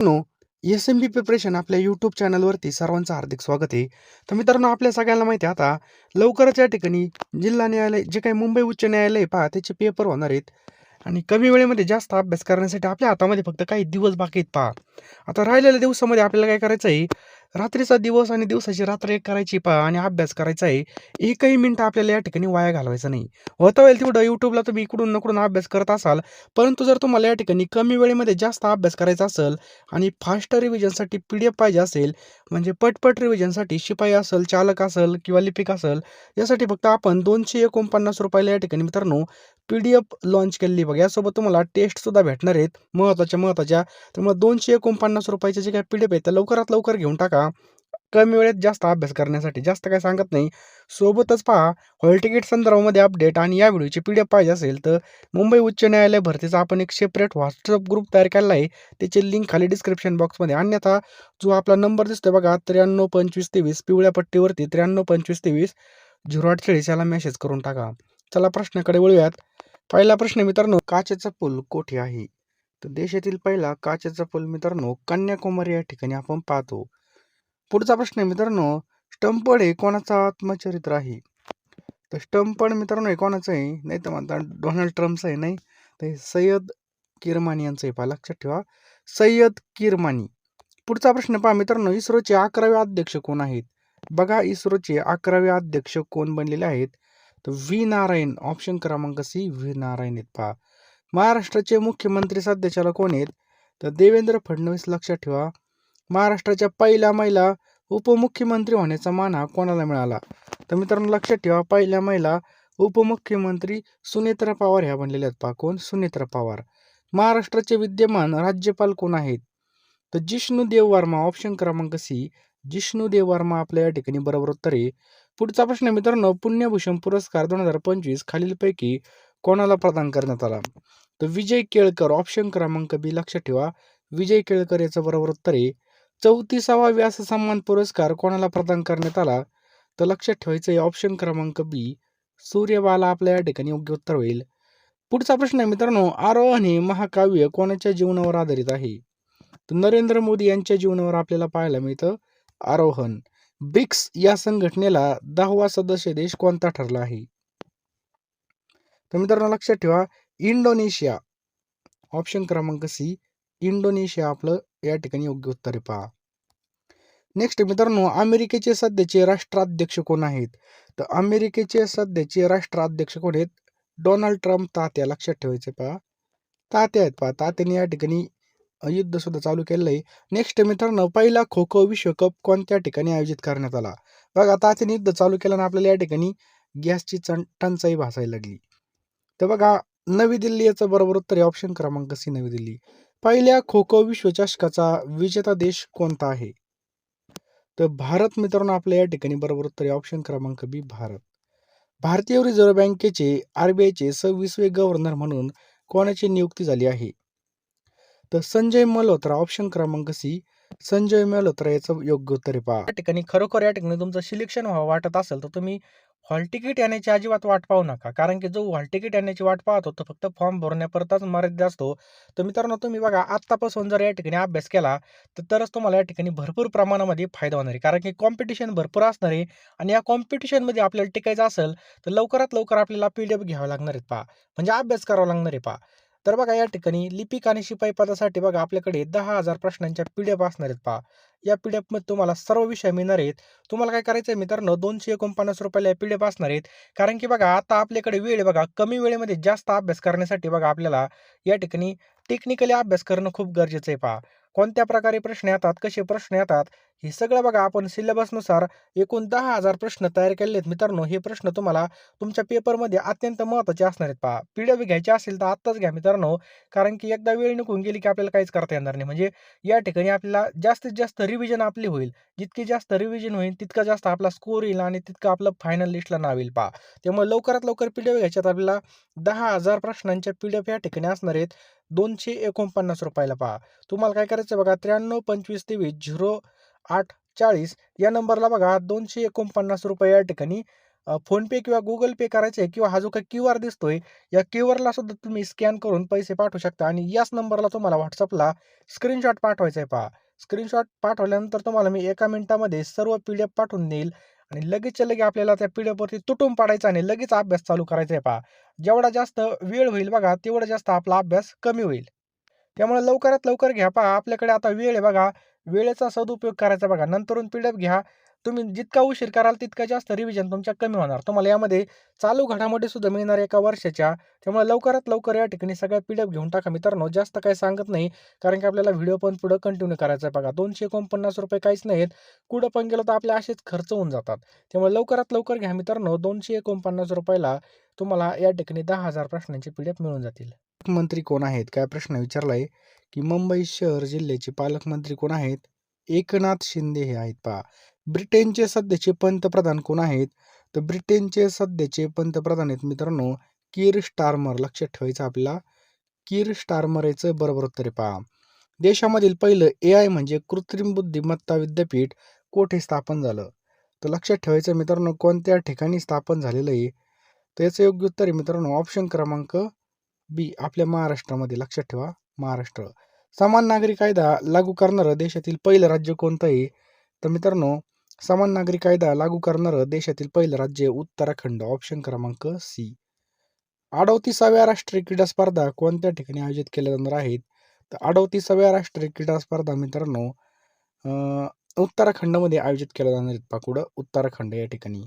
मित्रांनो, एस-एम-बी प्रिपरेशन आपल्या यूट्यूब चॅनलवरती सर्वांचं हार्दिक स्वागत आहे. तर मित्रांनो, आपल्या सगळ्यांना माहिती आहे आता लवकरच या ठिकाणी जिल्हा न्यायालय जे काही मुंबई उच्च न्यायालय पहा त्याचे पेपर होणार आहेत आणि कमी वेळेमध्ये जास्त अभ्यास करण्यासाठी आपल्या हातामध्ये फक्त काही दिवस बाकी आहेत पहा. आता राहिलेल्या दिवसामध्ये आपल्याला काय करायचं आहे, रात्रीचा दिवस आणि दिवसाची रात्र एक करायची पहा आणि अभ्यास करायचा आहे. एकही मिनिट आपल्याला या ठिकाणी वाया घालवायचा नाही. होता होईल तेवढं YouTubeला तुम्ही इकडून नकडून अभ्यास करत असाल, परंतु जर तुम्हाला या ठिकाणी कमी वेळेमध्ये जास्त अभ्यास करायचा असेल आणि फास्ट रिव्हिजनसाठी PDF पाहिजे असेल, म्हणजे पटपट रिव्हिजनसाठी शिपाई असेल, चालक असेल किंवा लिपिक असेल, यासाठी फक्त आपण ₹249 या ठिकाणी मित्रांनो PDF लॉन्च केलेली बघा. यासोबत तुम्हाला टेस्टसुद्धा भेटणार आहेत महत्त्वाच्या. त्यामुळे ₹249चे जे काही PDF आहेत, ते लवकरात लवकर घेऊन टाका. कमी वेळेत जास्त अभ्यास करण्यासाठी. जास्त काही सांगत नाही. सोबतच पहा हॉल तिकीट संदर्भामध्ये अपडेट आणि या व्हिडिओची PDF पाहिजे असेल, तर मुंबई उच्च न्यायालय भरतीचा आपण एक सेपरेट WhatsApp ग्रुप तयार केलेला आहे. त्याची लिंक खाली डिस्क्रिप्शन बॉक्समध्ये. अन्यथा जो आपला नंबर दिसतोय बघा 932523 पिवळ्या पट्टीवरती 932523 0840 याला मेसेज करून टाका. चला प्रश्नाकडे वळूयात. पहिला प्रश्न मित्रांनो, काचेचा पूल कोठे आहे? तर देशातील पहिला काचेचा पूल मित्रांनो कन्याकुमारी या ठिकाणी आपण पाहतो. पुढचा प्रश्न आहे मित्रांनो, स्टंपड हे कोणाचा आत्मचरित्र आहे? तर स्टंपड मित्रांनो हे कोणाचं आहे? नाही तर म्हणतात डोनाल्ड ट्रम्पचं आहे, नाही तर हे सय्यद किरमानी यांचं आहे. पहा लक्षात ठेवा, सय्यद किरमानी. पुढचा प्रश्न पहा मित्रांनो, इस्रोचे 11वे अध्यक्ष कोण आहेत? बघा इस्रोचे 11वे अध्यक्ष कोण बनलेले आहेत? तर व्ही नारायण. ऑप्शन क्रमांक सी व्ही नारायण आहेत. पहा महाराष्ट्राचे मुख्यमंत्री सध्याच्याला कोण आहेत? तर देवेंद्र फडणवीस. लक्षात ठेवा, महाराष्ट्राच्या पहिल्या महिला उपमुख्यमंत्री होण्याचा मान हा कोणाला मिळाला? तर मित्रांनो लक्षात ठेवा, पहिल्या महिला उपमुख्यमंत्री सुनेत्रा पवार ह्या बनलेल्या आहेत. पहा कोण? सुनेत्रा पवार. महाराष्ट्राचे विद्यमान राज्यपाल कोण आहेत? तर जिष्णुदेव वर्मा. ऑप्शन क्रमांक सी जिष्णुदेव वर्मा आपल्या या ठिकाणी बरोबर उत्तर आहे. पुढचा प्रश्न मित्रांनो, पुण्यभूषण पुरस्कार 2025 खालीलपैकी कोणाला प्रदान करण्यात आला? तर विजय केळकर. ऑप्शन क्रमांक बी. लक्षात ठेवा, विजय केळकर याचं बरोबर उत्तर आहे. 34वा व्यास सन्मान पुरस्कार कोणाला प्रदान करण्यात आला? तर लक्षात ठेवायचं आहे ऑप्शन क्रमांक बी सूर्यबाला आपल्या या ठिकाणी योग्य उत्तर होईल. पुढचा प्रश्न आहे मित्रांनो, आरोहण हे महाकाव्य कोणाच्या जीवनावर आधारित आहे? तर नरेंद्र मोदी यांच्या जीवनावर आपल्याला पाहायला मिळतं आरोहण. ब्रिक्स या संघटनेला 10वा सदस्य देश कोणता ठरला आहे? तर मित्रांनो लक्षात ठेवा, इंडोनेशिया. ऑप्शन क्रमांक सी इंडोनेशिया आपलं या ठिकाणी योग्य उत्तर आहे. पहा नेक्स्ट मित्रांनो, अमेरिकेचे सध्याचे राष्ट्राध्यक्ष कोण आहेत? तर अमेरिकेचे सध्याचे राष्ट्राध्यक्ष कोण आहेत? डोनाल्ड ट्रम्प तात्या. लक्षात ठेवायचे पहा, तात्या आहेत. पहा तात्याने या ठिकाणी युद्ध सुद्धा चालू केलेलं आहे. नेक्स्ट मित्रांनो, पहिला खो खो विश्वकप कोणत्या ठिकाणी आयोजित करण्यात आला? बघा तात्याने युद्ध चालू केल्यानं आपल्याला या ठिकाणी गॅसची टंचाई भासायला लागली. तर बघा नवी दिल्ली याचं बरोबर उत्तर आहे. ऑप्शन क्रमांक सी नवी दिल्ली. पहिल्या खो खो विश्वचषकाचा विजेता देश कोणता आहे? तर भारत मित्रांनो आपल्या या ठिकाणी बरोबर उत्तर आहे. ऑप्शन क्रमांक बी भारत. भारतीय रिझर्व्ह बँकेचे RBIचे 26वे गव्हर्नर म्हणून कोणाची नियुक्ती झाली आहे? तर संजय मल्होत्रा. ऑप्शन क्रमांक सी संजय मल्होत्रा याचं योग्य उत्तर आहे. पहा या ठिकाणी खरोखर या ठिकाणी तुमचं सिलेक्शन व्हावं वाटत असेल तर तुम्ही हॉल तिकीट येण्याची अजिबात वाट पाहू नका. कारण की जो हॉल तिकीट येण्याची वाट पाहतो तो फक्त फॉर्म भरण्यापुरताच मर्यादित असतो. तर मित्रांनो तुम्ही बघा आत्तापासून जर या ठिकाणी अभ्यास केला तर तरच तुम्हाला या ठिकाणी भरपूर प्रमाणामध्ये फायदा होणार आहे. कारण की कॉम्पिटिशन भरपूर असणार आहे आणि या कॉम्पिटिशनमध्ये आपल्याला टिकायचं असेल तर लवकरात लवकर आपल्याला PDF घ्यावे लागणार आहेत. पहा म्हणजे अभ्यास करावा लागणार आहे. पहा तर बघा या ठिकाणी लिपिक आणि शिपाई पदासाठी बघा आपल्याकडे 10,000 प्रश्नांच्या PDF असणार आहेत. पहा या PDF मध्ये तुम्हाला सर्व विषय मिळणार आहेत. तुम्हाला काय करायचं आहे मित्रांनो, ₹249 PDF असणार आहेत. कारण की बघा आता आपल्याकडे वेळ आहे. बघा कमी वेळेमध्ये जास्त अभ्यास करण्यासाठी बघा आपल्याला या ठिकाणी टेक्निकली अभ्यास करणं खूप गरजेचं आहे. पहा कोणत्या प्रकारे प्रश्न येतात, कसे प्रश्न येतात, हे सगळं बघा आपण सिलेबसनुसार एकूण 10,000 प्रश्न तयार केले आहेत. मित्रांनो हे प्रश्न तुम्हाला तुमच्या पेपरमध्ये अत्यंत महत्त्वाचे असणार आहेत. पहा PDF घ्यायचे असेल तर आत्ताच घ्या मित्रांनो, कारण की एकदा वेळ निघून गेली की आपल्याला काहीच करता येणार नाही. म्हणजे या ठिकाणी आपल्याला जास्तीत जास्त रिव्हिजन आपली होईल. जितकी जास्त रिव्हिजन होईल तितका जास्त आपला स्कोर येईल आणि तितकं आपलं फायनल लिस्टला नाव येईल. पहा त्यामुळे लवकरात लवकर PDF घ्यायच्यात आपल्याला 10,000 प्रश्नांच्या PDF या ठिकाणी असणार आहेत ₹249. पहा तुम्हाला काय करायचं बघा 932523 0840 या नंबरला बघा ₹249 या ठिकाणी फोनपे किंवा गुगल पे करायचं आहे किंवा हा जो काही QR दिसतोय, या क्यूआरला सुद्धा तुम्ही स्कॅन करून पैसे पाठवू शकता आणि याच नंबरला तुम्हाला WhatsAppला स्क्रीनशॉट पाठवायचा आहे पहा. स्क्रीनशॉट पाठवल्यानंतर तुम्हाला मी 1 मिनिटामध्ये सर्व PDF पाठवून देईल आणि लगेचच्या लगे आपल्याला त्या PDFवरती तुटून पाडायचा आणि लगेच अभ्यास चालू करायचा आहे पहा. जेवढा जास्त वेळ होईल बघा, तेवढा जास्त आपला अभ्यास कमी होईल. त्यामुळे लवकरात लवकर घ्या पहा. आपल्याकडे आता वेळ आहे बघा. वेळेचा सदुपयोग करायचा बघा. नंतरून PDF घ्या. तुम्ही जितका उशीर कराल तितका जास्त रिव्हिजन तुमच्या कमी होणार. तुम्हाला यामध्ये चालू घडामोडी सुद्धा मिळणार एका वर्षाच्या. त्यामुळे लवकरात लवकर या ठिकाणी सगळ्या PDF घेऊन टाका मित्रांनो. जास्त काही सांगत नाही. कारण की आपल्याला व्हिडिओ पण पुढे कंटिन्यू करायचा आहे बघा. ₹249 काहीच नाहीत. कुठं पण गेलो तर आपले असेच खर्च होऊन जातात. त्यामुळे लवकरात लवकर घ्या मित्रांनो. ₹249 तुम्हाला या ठिकाणी 10,000 प्रश्नांचे PDF मिळून जातील. मंत्री कोण आहेत? काय प्रश्न विचारलाय, की मुंबई शहर जिल्ह्याचे पालकमंत्री कोण आहेत? एकनाथ शिंदे हे आहेत पहा. ब्रिटनचे सध्याचे पंतप्रधान कोण आहेत? तर ब्रिटनचे सध्याचे पंतप्रधान आहेत मित्रांनो कीर स्टारमर. लक्षात ठेवायचं आपल्याला. कीर स्टारमर याचं बरोबर उत्तर आहे पहा. देशामधील पहिलं AI म्हणजे कृत्रिम बुद्धिमत्ता विद्यापीठ कोठे स्थापन झालं? तर लक्षात ठेवायचं मित्रांनो कोणत्या ठिकाणी स्थापन झालेलं आहे? तर याचं योग्य उत्तर आहे मित्रांनो ऑप्शन क्रमांक बी आपल्या महाराष्ट्रामध्ये. लक्षात ठेवा महाराष्ट्र. समान नागरी कायदा लागू करणारं देशातील पहिलं राज्य कोणतं आहे? तर मित्रांनो समान नागरी कायदा लागू करणारं देशातील पहिलं राज्य उत्तराखंड. ऑप्शन क्रमांक सी. 38व्या राष्ट्रीय क्रीडा स्पर्धा कोणत्या ठिकाणी आयोजित केल्या जाणार आहेत? तर 38व्या राष्ट्रीय क्रीडा स्पर्धा मित्रांनो उत्तराखंडमध्ये आयोजित केल्या जाणार आहेत. कुठं? उत्तराखंड या ठिकाणी.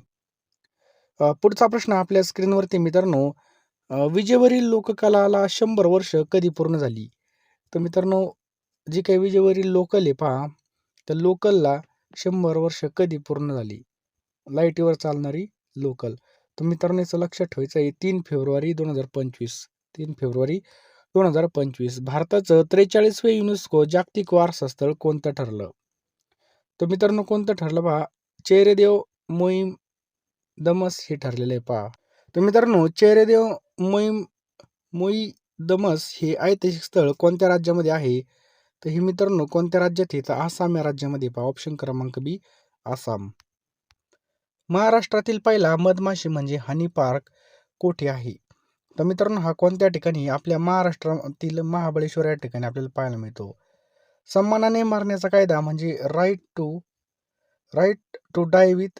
पुढचा प्रश्न आपल्या स्क्रीनवरती मित्रांनो विजेवरील लोककलाला 100 वर्ष कधी पूर्ण झाली? तर मित्रांनो जी काही विजेवरील लोकल आहे पहा, तर लोकलला 100 वर्ष कधी पूर्ण झाली? लाईटीवर चालणारी लोकल. तर मित्रांनो याचं लक्षात ठेवायचं आहे 3 फेब्रुवारी 2025. 3 फेब्रुवारी 2025. भारताचं 43वे युनेस्को जागतिक वारसा स्थळ कोणतं ठरलं? तर मित्रांनो कोणतं ठरलं पहा, चेहरेदेव मोहीम दमस हे ठरलेलं आहे पहा. तर मित्रांनो चेहरेदेव मोईदमस हे ऐतिहासिक स्थळ कोणत्या राज्यामध्ये आहे? तर हे मित्रांनो कोणत्या राज्यात आहे? तर आसाम या राज्यामध्ये पहा. ऑप्शन क्रमांक बी आसाम. महाराष्ट्रातील पहिला मधमाशी म्हणजे हनी पार्क कोठे आहे? तर मित्रांनो हा कोणत्या ठिकाणी? आपल्या महाराष्ट्रातील महाबळेश्वर या ठिकाणी आपल्याला पाहायला मिळतो. सन्मानाने मारण्याचा कायदा म्हणजे राईट टू डाय विथ.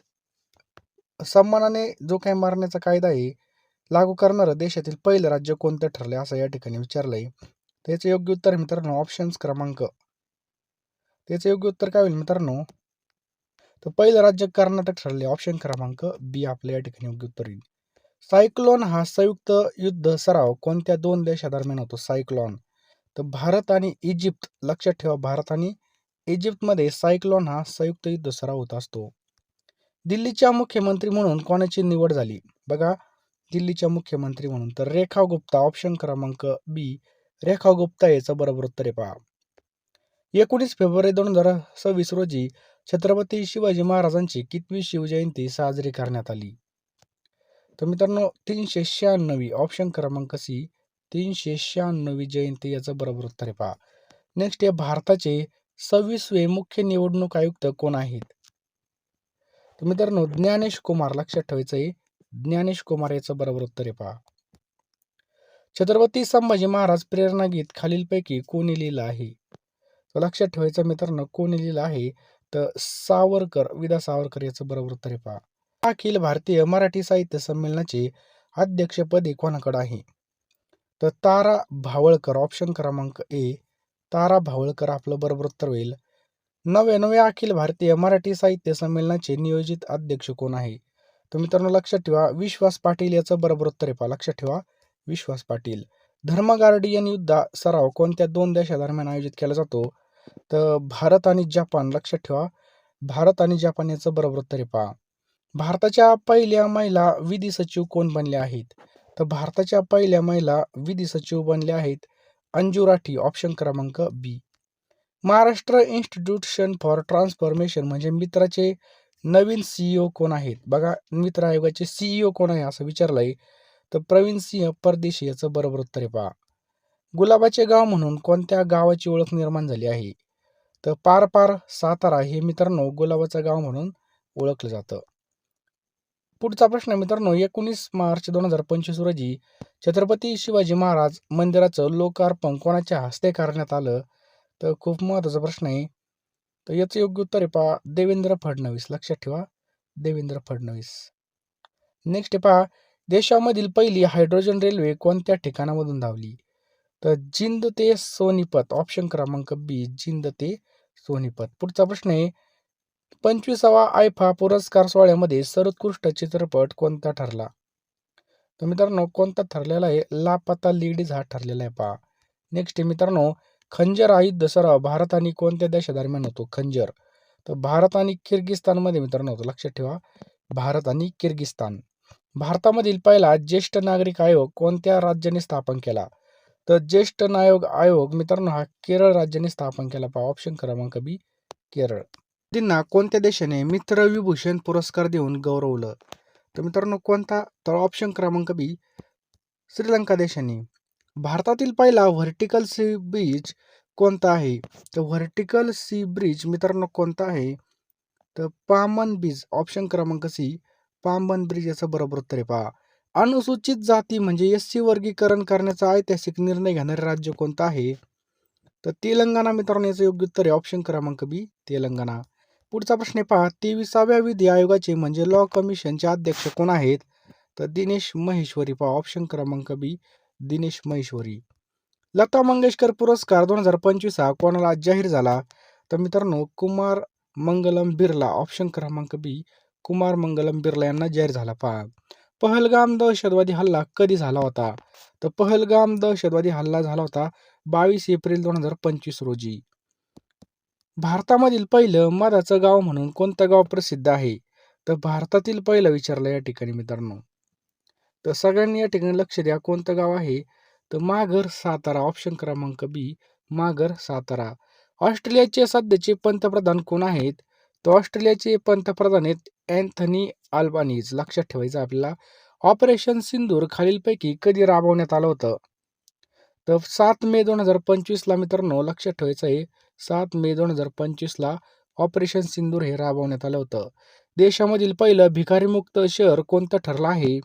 सन्मानाने जो काही मारण्याचा कायदा आहे लागू करणारं देशातील पहिलं राज्य कोणतं ठरलंय असं या ठिकाणी विचारलंय. त्याचं योग्य उत्तर मित्रांनो ऑप्शन्स क्रमांक. त्याचं योग्य उत्तर काय होईल मित्रांनो? तर पहिलं राज्य कर्नाटक ठरले. ऑप्शन क्रमांक बी आपल्या या ठिकाणी योग्य उत्तर येईल. सायक्लोन हा संयुक्त युद्ध सराव कोणत्या 2 देशादरम्यान होतो? सायक्लोन. तर भारत आणि इजिप्त. लक्षात ठेवा भारत आणि इजिप्तमध्ये सायक्लोन हा संयुक्त युद्ध सराव होत असतो. दिल्लीच्या मुख्यमंत्री म्हणून कोणाची निवड झाली? बघा दिल्लीच्या मुख्यमंत्री म्हणून तर रेखा गुप्ता. ऑप्शन क्रमांक बी रेखा गुप्ता याचं बरोबर उत्तर आहे पहा. 19 फेब्रुवारी 2026 रोजी छत्रपती शिवाजी महाराजांची कितवी शिवजयंती साजरी करण्यात आली? तर मित्रांनो 396वी. ऑप्शन क्रमांक सी 396वी जयंती याचं बरोबर उत्तर आहे पहा. नेक्स्ट आहे भारताचे 26वे मुख्य निवडणूक आयुक्त कोण आहेत? तर मित्रांनो ज्ञानेश कुमार. लक्षात ठेवायचं आहे ज्ञानेश कुमार याचं बरोबर उत्तर आहे पहा. छत्रपती संभाजी महाराज प्रेरणा गीत खालीलपैकी कोणी लिहिलं आहे? तर लक्षात ठेवायचं मित्रांनो कोणी लिहिलं आहे? तर सावरकर विदा सावरकर याचं बरोबर उत्तर आहे पहा. अखिल भारतीय मराठी साहित्य संमेलनाचे अध्यक्षपदी कोणाकडे आहे? तर तारा भावळकर. ऑप्शन क्रमांक ए तारा भावळकर आपलं बरोबर उत्तर होईल. 99व्या अखिल भारतीय मराठी साहित्य संमेलनाचे नियोजित अध्यक्ष कोण आहे? तर मित्रांनो लक्षात ठेवा विश्वास पाटील याचं बरोबर उत्तर आहे पहा. लक्षात ठेवा विश्वास पाटील. धर्म गार्डियन युद्ध सराव कोणत्या 2 देशादरम्यान आयोजित केला जातो? तर भारत आणि जपान. लक्षात ठेवा भारत आणि जपान याचं बरोबर उत्तर आहे पहा. भारताच्या पहिल्या महिला विधी सचिव कोण बनल्या आहेत? तर भारताच्या पहिल्या महिला विधी सचिव बनल्या आहेत अंजू राठी. ऑप्शन क्रमांक बी. महाराष्ट्र इन्स्टिट्यूशन फॉर ट्रान्सफॉर्मेशन म्हणजे मित्राचे नवीन CEO कोण आहेत? बघा मित्र आयोगाचे CEO कोण आहे असं विचारलंय. तर प्रवीण सिंह परदेशी याचं बरोबर उत्तर आहे पहा. गुलाबाचे गाव म्हणून कोणत्या गावाची ओळख निर्माण झाली आहे? तर पार सातारा हे मित्रांनो गुलाबाचं गाव म्हणून ओळखलं जातं. पुढचा प्रश्न आहे मित्रांनो, 19 मार्च 2025 रोजी छत्रपती शिवाजी महाराज मंदिराचं लोकार्पण कोणाच्या हस्ते करण्यात आलं? तर खूप महत्त्वाचा प्रश्न आहे. तर याचं योग्य उत्तर आहे पहा देवेंद्र फडणवीस. लक्षात ठेवा, देवेंद्र फडणवीस. नेक्स्ट आहे पहा, देशामधील पहिली हायड्रोजन रेल्वे कोणत्या ठिकाणामधून धावली? तर जिंद ते सोनीपत. ऑप्शन क्रमांक बी, जिंद ते सोनीपत. पुढचा प्रश्न आहे, 25वा आयफा पुरस्कार सोहळ्यामध्ये सर्वोत्कृष्ट चित्रपट कोणता ठरला? तर मित्रांनो कोणता ठरलेला आहे? लापता लेडीज हा ठरलेला आहे पहा. नेक्स्ट आहे मित्रांनो, खंजर हा युद्ध सराव भारत आणि कोणत्या देशादरम्यान होतो? खंजर. तर भारत आणि किर्गिस्तानमध्ये मित्रांनो होतो. लक्षात ठेवा, भारत आणि किर्गिस्तान. भारतामधील पहिला ज्येष्ठ नागरिक आयोग कोणत्या राज्याने स्थापन केला? तर ज्येष्ठ नायोग आयोग मित्रांनो हा केरळ राज्याने स्थापन केला पहा. ऑप्शन क्रमांक बी, केरळ. मोदींना कोणत्या देशाने मित्रविभूषण पुरस्कार देऊन गौरवलं? तर मित्रांनो कोणता? तर ऑप्शन क्रमांक बी, श्रीलंका देशाने. भारतातील पहिला व्हर्टिकल सी ब्रिज कोणता आहे? तर व्हर्टिकल सी ब्रिज मित्रांनो कोणता आहे? तर पामन ब्रिज. ऑप्शन क्रमांक सी, पामन ब्रिज याचं बरोबर उत्तर आहे पहा. अनुसूचित जाती म्हणजे SC वर्गीकरण करण्याचा ऐतिहासिक निर्णय घेणारे राज्य कोणतं आहे? तर तेलंगणा मित्रांनो याचं योग्य उत्तर आहे ऑप्शन क्रमांक बी, तेलंगणा. पुढचा प्रश्न आहे पहा, 23व्या विधी आयोगाचे म्हणजे लॉ कमिशनचे अध्यक्ष कोण आहेत? तर दिनेश महेश्वरी पहा. ऑप्शन क्रमांक बी, दिनेश महेश्वरी. लता मंगेशकर पुरस्कार 2025 हा कोणाला जाहीर झाला? तर मित्रांनो कुमार मंगलम बिर्ला. ऑप्शन क्रमांक बी, कुमार मंगलम बिर्ला यांना जाहीर झाला पहा. पहलगाम दहशतवादी हल्ला कधी झाला होता? तर पहलगाम दहशतवादी हल्ला झाला होता 22 एप्रिल 2025 रोजी. भारतामधील पहिलं मधाचं गाव म्हणून कोणतं गाव प्रसिद्ध आहे? तर भारतातील पहिलं विचारलं या ठिकाणी मित्रांनो. तर सगळ्यांनी या ठिकाणी लक्ष द्या, कोणतं गाव आहे? तर माघर सातारा. ऑप्शन क्रमांक बी, माघर सातारा. ऑस्ट्रेलियाचे सध्याचे पंतप्रधान कोण आहेत? तर ऑस्ट्रेलियाचे पंतप्रधान आहेत अँथनी अल्बानीज. लक्षात ठेवायचं आपल्याला. ऑपरेशन सिंदूर खालीलपैकी कधी राबवण्यात आलं होतं? तर 7 मे 2025ला मित्रांनो लक्षात ठेवायचं आहे. 7 मे 2025ला ऑपरेशन सिंदूर हे राबवण्यात आलं होतं. देशामधील पहिलं भिकारीमुक्त शहर कोणतं ठरलं आहे?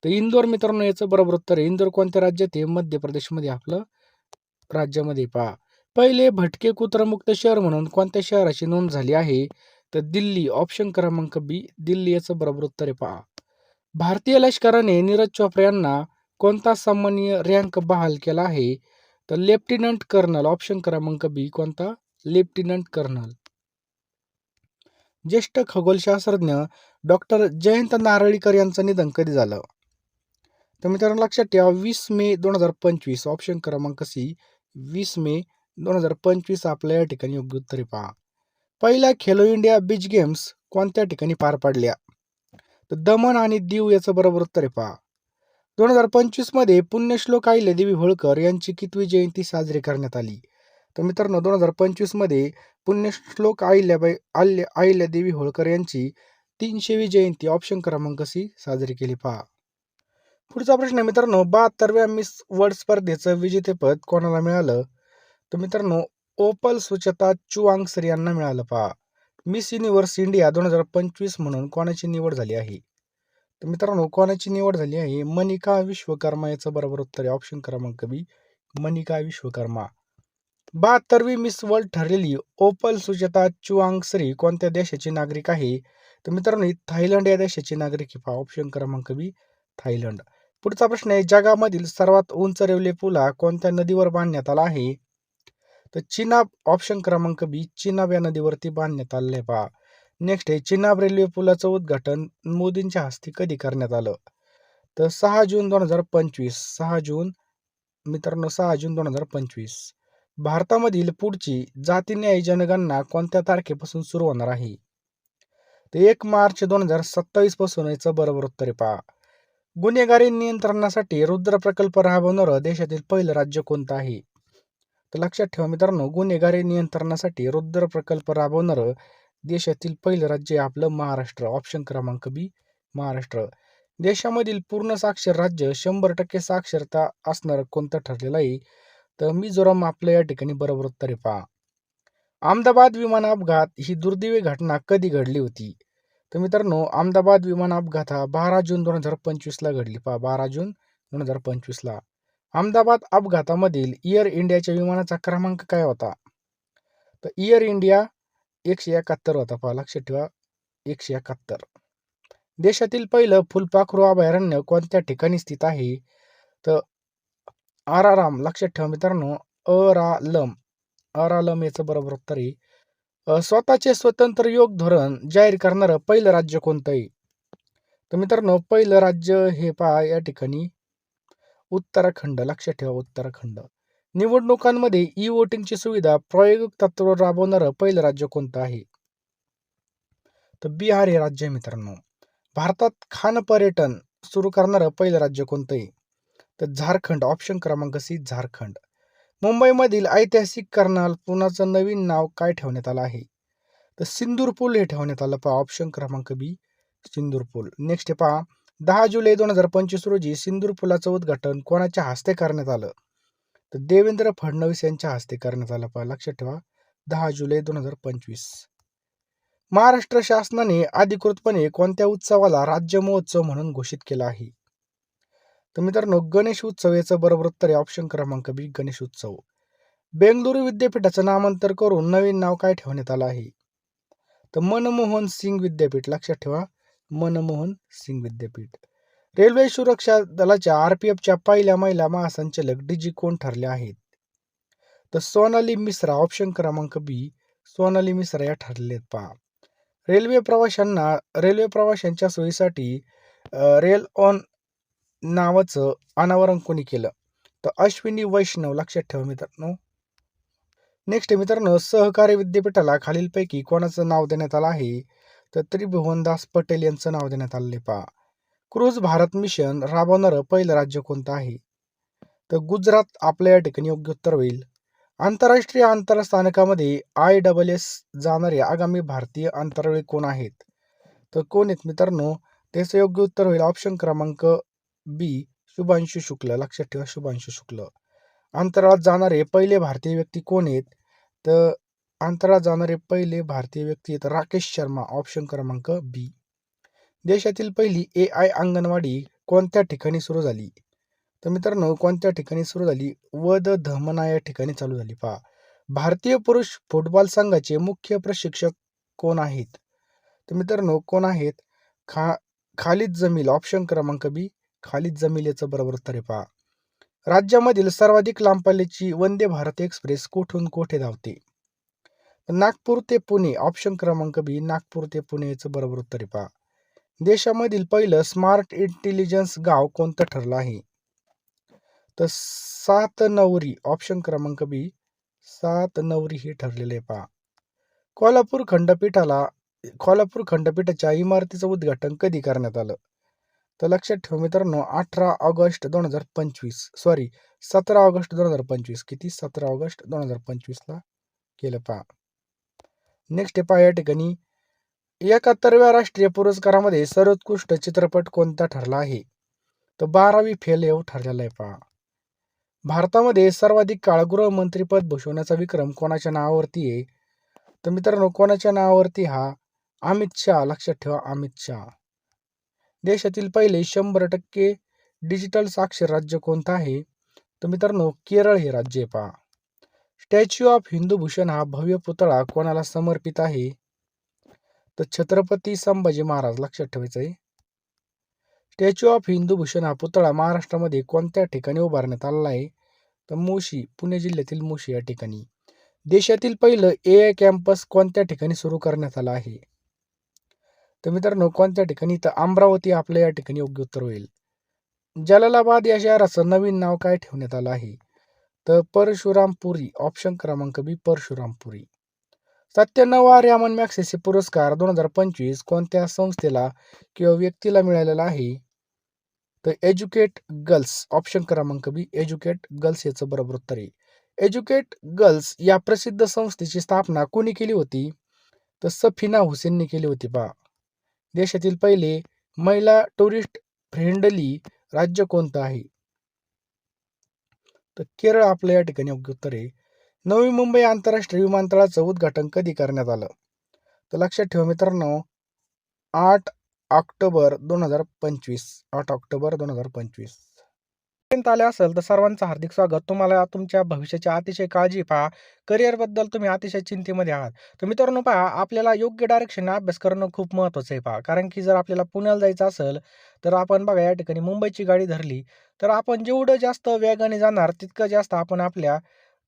तर इंदोर मित्रांनो याचं बरोबर उत्तर आहे. इंदोर कोणत्या राज्यात आहे? मध्य प्रदेशमध्ये आपलं राज्यामध्ये पहा. पहिले भटके कुत्रमुक्त शहर म्हणून कोणत्या शहराची नोंद झाली आहे? तर दिल्ली. ऑप्शन क्रमांक बी, दिल्ली याचं बरोबर उत्तर आहे पहा. भारतीय लष्कराने नीरज चोप्रा यांना कोणता सन्माननीय रँक बहाल केला आहे? तर लेफ्टनंट कर्नल. ऑप्शन क्रमांक बी, कोणता? Lieutenant colonel. ज्येष्ठ खगोलशास्त्रज्ञ डॉक्टर जयंत नारळीकर यांचं निधन कधी झालं? तर मित्रांनो लक्षात ठेवा 20 मे 2025. ऑप्शन क्रमांक सी, 20 मे 2025 आपल्या या ठिकाणी योग्य उत्तर आहे पहा. पहिल्या खेलो इंडिया बीच गेम्स कोणत्या ठिकाणी पार पडल्या? तर दमण आणि दीव याचं बरोबर उत्तर आहे पहा. 2025 मध्ये पुण्यश्लोक अहिल्यादेवी होळकर यांची कितवी जयंती साजरी करण्यात आली? तर मित्रांनो 2025 मध्ये पुण्यश्लोक अहिल्यादेवी होळकर यांची 300वी जयंती ऑप्शन क्रमांक सी साजरी केली पहा. पुढचा प्रश्न आहे मित्रांनो, 72व्या मिस वर्ल्ड स्पर्धेचं विजेतेपद कोणाला मिळालं? तर मित्रांनो ओपल सुचेता चुआंगसरी यांना मिळालं पहा. मिस युनिव्हर्स इंडिया 2025 म्हणून कोणाची निवड झाली आहे? तर मित्रांनो कोणाची निवड झाली आहे? मनिका विश्वकर्मा याचं बरोबर उत्तर आहे ऑप्शन क्रमांक बी, मनिका विश्वकर्मा. 72वी मिस वर्ल्ड ठरलेली ओपल सुचेता चुआंगसरी कोणत्या देशाची नागरिक आहे? तर मित्रांनो ही थायलंड या देशाची नागरिक आहे पहा. ऑप्शन क्रमांक बी, थायलंड. पुढचा प्रश्न आहे, जगामधील सर्वात उंच रेल्वे पूल हा कोणत्या नदीवर बांधण्यात आला आहे? तर चिनाब. ऑप्शन क्रमांक बी, चिनाब या नदीवरती बांधण्यात आलेलं आहे पहा. नेक्स्ट आहे, चिनाब रेल्वे पुलाचं उद्घाटन मोदींच्या हस्ते कधी करण्यात आलं? तर 6 जून 2025. 6 जून मित्रांनो, 6 जून 2025. भारतामधील पुढची जाती न्याय जनगणना कोणत्या तारखेपासून सुरू होणार आहे? तर 1 मार्च 2027 पासून याचं बरोबर उत्तर आहे पहा. गुन्हेगारी नियंत्रणासाठी रुद्र प्रकल्प राबवणारं देशातील पहिलं राज्य कोणतं आहे? तर लक्षात ठेवा मित्रांनो, गुन्हेगारी नियंत्रणासाठी रुद्र प्रकल्प राबवणारं देशातील पहिलं राज्य आहे आपलं महाराष्ट्र. ऑप्शन क्रमांक बी, महाराष्ट्र. देशामधील पूर्ण साक्षर राज्य 100% साक्षरता असणारं कोणतं ठरलेलं आहे? तर मिझोराम आपलं या ठिकाणी बरोबर उत्तर आहे पहा. अहमदाबाद विमान अपघात ही दुर्दैवी घटना कधी घडली होती? तर मित्रांनो, अहमदाबाद विमान अपघात हा 12 जून 2025ला घडली. पहा, 12 जून 2025ला अहमदाबाद अपघातामधील एअर इंडियाच्या विमानाचा क्रमांक काय होता? तर एअर इंडिया 171 होता. पहा, लक्षात ठेवा, 171. देशातील पहिलं फुलपाखरू अभयारण्य कोणत्या ठिकाणी स्थित आहे? तर आराराम. लक्षात ठेवा मित्रांनो, अरालम. अरालम याचं बरोबर उत्तर आहे. स्वतःचे स्वतंत्र योग धोरण जाहीर करणारं पहिलं राज्य कोणतं आहे? तर मित्रांनो, पहिलं राज्य हे पहा या ठिकाणी उत्तराखंड. लक्षात ठेवा, उत्तराखंड. निवडणुकांमध्ये ई वोटिंगची सुविधा प्रायोगिक तत्त्वावर राबवणारं पहिलं राज्य कोणतं आहे? तर बिहार हे राज्य आहे मित्रांनो. भारतात खान पर्यटन सुरू करणारं पहिलं राज्य कोणतं आहे? तर झारखंड. ऑप्शन क्रमांक सी, झारखंड. मुंबईमधील ऐतिहासिक कर्नाल पुलाचं नवीन नाव काय ठेवण्यात आलं आहे? तर सिंदूर पूल हे ठेवण्यात आलं. पहा, ऑप्शन क्रमांक बी, सिंदूर पूल. नेक्स्ट पहा, 10 जुलै 2025 रोजी सिंदूर पुलाचं उद्घाटन कोणाच्या हस्ते करण्यात आलं? तर देवेंद्र फडणवीस यांच्या हस्ते करण्यात आलं. पहा, लक्षात ठेवा, 10 जुलै 2025. महाराष्ट्र शासनाने अधिकृतपणे कोणत्या उत्सवाला राज्य महोत्सव म्हणून घोषित केला आहे? तर मित्रांनो, गणेश उत्सव याचं बरोबर उत्तर आहे. ऑप्शन क्रमांक बी, गणेश उत्सव. बेंगळुरू विद्यापीठाचं नामांतर करून नवीन नाव काय ठेवण्यात आलं आहे? तर मनमोहन सिंग विद्यापीठ. लक्षात ठेवा, मनमोहन सिंग विद्यापीठ. रेल्वे सुरक्षा दलाच्या आरपीएफच्या पहिल्या महिला महासंचालक डीजी कोण ठरल्या आहेत? तर सोनाली मिश्रा. ऑप्शन क्रमांक बी, सोनाली मिश्रा या ठरलेत. पहा, रेल्वे प्रवाशांच्या सोयीसाठी रेल ऑन नावाचं अनावरण कोणी केलं? तर अश्विनी वैष्णव. लक्षात ठेवा मित्रांनो. नेक्स्ट मित्रांनो, सहकारी विद्यापीठाला खालीलपैकी कोणाचं नाव देण्यात आलं आहे? तर त्रिभुवनदास पटेल यांचं नाव देण्यात आले. पहा, क्रूझ भारत मिशन राबवणारं पहिलं राज्य कोणतं आहे? तर गुजरात आपल्या या ठिकाणी योग्य उत्तर होईल. आंतरराष्ट्रीय अंतराळ स्थानकामध्ये ISS जाणारे आगामी भारतीय अंतराळवीर कोण आहेत? तर कोण आहेत मित्रांनो? त्याचं योग्य उत्तर होईल ऑप्शन क्रमांक बी, शुभांशु शुक्ल. लक्षात ठेवा, शुभांशु शुक्ल. अंतराळात जाणारे पहिले भारतीय व्यक्ती कोण आहेत? तर अंतराळात जाणारे पहिले भारतीय व्यक्ती आहेत राकेश शर्मा. ऑप्शन क्रमांक बी. देशातील पहिली AI अंगणवाडी कोणत्या ठिकाणी सुरू झाली? तर मित्रांनो, कोणत्या ठिकाणी सुरू झाली? वडधमना या ठिकाणी चालू झाली. पहा, भारतीय पुरुष फुटबॉल संघाचे मुख्य प्रशिक्षक कोण आहेत? तर मित्रांनो, कोण आहेत? खालिद जमील. ऑप्शन क्रमांक बी, खालिद जमील याचं बरोबर उत्तर आहे. पहा, राज्यामधील सर्वाधिक लांब पल्ल्याची वंदे भारत एक्सप्रेस कुठून कोठे धावते? नागपूर ते पुणे. ऑप्शन क्रमांक बी, नागपूर ते पुणे याचं बरोबर उत्तर आहे. पहा, देशामधील पहिलं स्मार्ट इंटेलिजन्स गाव कोणतं ठरलं आहे? तर सातनवरी. ऑप्शन क्रमांक बी, सातनवरी हे ठरलेलं आहे. पहा, कोल्हापूर खंडपीठाच्या इमारतीचं उद्घाटन कधी करण्यात आलं? तर लक्षात ठेवा मित्रांनो, 17 ऑगस्ट 2025. किती? 17 ऑगस्ट 2025ला केलं. पहा, नेक्स्ट पहा, या ठिकाणी 71व्या राष्ट्रीय पुरस्कारामध्ये सर्वोत्कृष्ट चित्रपट कोणता ठरला आहे? तर 12वी फेल येऊ ठरलेला आहे. पहा, भारतामध्ये सर्वाधिक काळ गृहमंत्रीपद भूषवण्याचा विक्रम कोणाच्या नावावरती आहे? तर मित्रांनो, कोणाच्या नावावरती? हा अमित शहा. लक्षात ठेवा, अमित शहा. देशातील पहिले 100% डिजिटल साक्षर राज्य कोणतं आहे? तर मित्रांनो, केरळ हे राज्य आहे. पहा, स्टॅच्यू ऑफ हिंदू भूषण हा भव्य पुतळा कोणाला समर्पित आहे? तर छत्रपती संभाजी महाराज. लक्षात ठेवायचं आहे. स्टॅच्यू ऑफ हिंदू भूषण हा पुतळा महाराष्ट्रामध्ये कोणत्या ठिकाणी उभारण्यात आलेला आहे? तर मोशी, पुणे जिल्ह्यातील मोशी या ठिकाणी. देशातील पहिलं AI कॅम्पस कोणत्या ठिकाणी सुरू करण्यात आलं आहे? तर मित्रांनो, कोणत्या ठिकाणी? तर अमरावती आपल्या या ठिकाणी योग्य उत्तर होईल. जलालाबाद या शहराचं नवीन नाव काय ठेवण्यात आलं आहे? तर परशुरामपुरी. ऑप्शन क्रमांक बी, परशुरामपुरी. 97वा रॅमन मॅगसेसे पुरस्कार 2025 कोणत्या संस्थेला किंवा व्यक्तीला मिळालेला आहे? तर एज्युकेट गर्ल्स. ऑप्शन क्रमांक बी, एज्युकेट गर्ल्स याचं बरोबर उत्तर आहे. एज्युकेट गर्ल्स या प्रसिद्ध संस्थेची स्थापना कोणी केली होती? तर सफिना हुसेनने केली होती. पहा, देशातील पहिले महिला टुरिस्ट फ्रेंडली राज्य कोणतं आहे? तर केरळ आपल्या या ठिकाणी योग्य उत्तर आहे. नवी मुंबई आंतरराष्ट्रीय विमानतळाचं उद्घाटन कधी करण्यात आलं? तर लक्षात ठेवा मित्रांनो, 8 ऑक्टोबर 2025. 8 ऑक्टोबर 2025. पर्यंत आले असेल तर सर्वांचं हार्दिक स्वागत. तुम्हाला तुमच्या भविष्याची अतिशय काळजी पहा. करिअरबद्दल तुम्ही अतिशय चिंतेमध्ये आहात. तर मित्रांनो पहा, आपल्याला योग्य डायरेक्शनने अभ्यास करणं खूप महत्त्वाचं आहे पहा. कारण की जर आपल्याला पुण्याला जायचं असेल, तर आपण बघा या ठिकाणी मुंबईची गाडी धरली, तर आपण जेवढं जास्त वेगाने जाणार, तितकं जास्त आपण आपल्या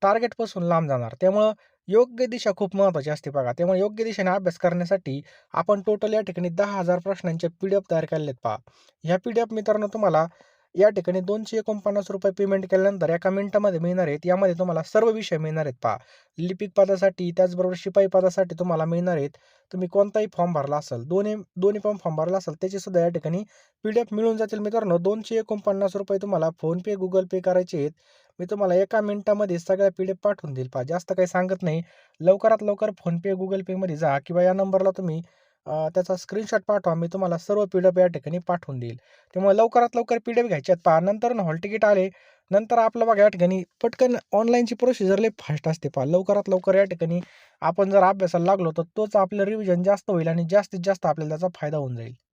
टार्गेटपासून लांब जाणार. त्यामुळं योग्य दिशा खूप महत्त्वाची असते बघा. त्यामुळे योग्य दिशेने अभ्यास करण्यासाठी आपण टोटल या ठिकाणी 10,000 प्रश्नांचे पी-डी-एफ तयार केलेले आहेत पहा. ह्या पी-डी-एफ मित्रांनो तुम्हाला या ठिकाणी ₹249 पेमेंट केल्यानंतर एका मिनिटामध्ये मिळणार आहेत. यामध्ये तुम्हाला सर्व विषय मिळणार आहेत पहा. लिपिक पदासाठी, त्याचबरोबर शिपाई पदासाठी तुम्हाला मिळणार आहेत. तुम्ही कोणताही फॉर्म भरला असेल, दोन्ही दोन्ही पण फॉर्म भरला असेल, त्याचेसुद्धा या ठिकाणी पी-डी-एफ मिळून जातील मित्रांनो. ₹249 तुम्हाला फोनपे, Google पे करायचे आहेत. मी तुम्हाला एका मिनिटामध्ये सगळ्या पी-डी-एफ पाठवून देईल पहा. जास्त काही सांगत नाही. लवकरात लवकर फोनपे, Google पेमध्ये जा किंवा या नंबरला तुम्ही त्याचा स्क्रीनशॉट पाठवा. मी तुम्हाला सर्व पी-डी-एफ या ठिकाणी पाठवून देईल. त्यामुळे लवकरात लवकर पी-डी-एफ घ्यायचे आहेत पहा. नंतर हॉल तिकीट आले, नंतर आपलं बघा या ठिकाणी पटकन ऑनलाईनची प्रोसिजर लई फास्ट असते पहा. लवकरात लवकर या ठिकाणी आपण जर अभ्यासाला लागलो, तर तोच आपलं रिव्हिजन जास्त होईल आणि जास्तीत जास्त आपल्याला त्याचा फायदा होऊन जाईल.